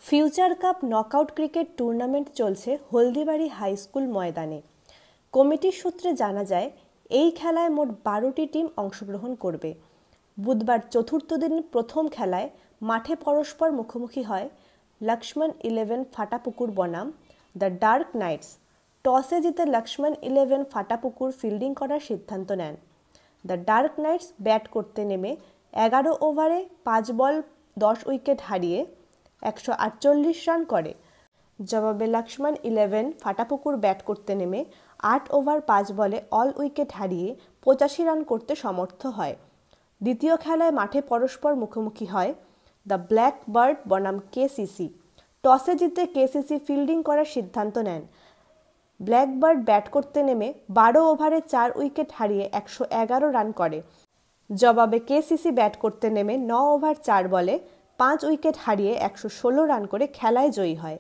Future cup knockout cricket tournament চলছে Haldibari high school ময়দানে। কমিটির সূত্রে জানা যায়, এই খেলায় মোট 12টি টিম অংশগ্রহণ করবে। বুধবার চতুর্থ দিনের প্রথম খেলায় মাঠে পরস্পর মুখোমুখি হয় লক্ষ্মণ 11 ফাটাপুকুর বনাম দ্য ডার্ক নাইটস। টসে জিতে লক্ষ্মণ 11 ফাটাপুকুর ফিল্ডিং করার সিদ্ধান্ত নেন। দ্য ডার্ক নাইটস ব্যাট করতে নেমে 11 ওভারে 5 বল 10 উইকেট হারিয়ে 148 রান করে। জবাবে লক্ষ্মণ 11 ফাটাপুকুর ব্যাট করতে নেমে 8 ওভার 5 বলে অল উইকেট হারিয়ে 85 রান করতে সমর্থ হয়। দ্বিতীয় খেলায় মাঠে পরস্পর মুখোমুখি হয় দ্য ব্ল্যাক বার্ড বনাম কেসিসি। টসে জিতে কেসিসি ফিল্ডিং করার সিদ্ধান্ত নেন। ব্ল্যাকবার্ড ব্যাট করতে নেমে 12 ওভারে 4 উইকেট হারিয়ে 111 রান করে। জবাবে কেসিসি ব্যাট করতে নেমে 9 ওভার 4 বলে 5 উইকেট হারিয়ে 116 রান করে খেলায় জয়ী হয়।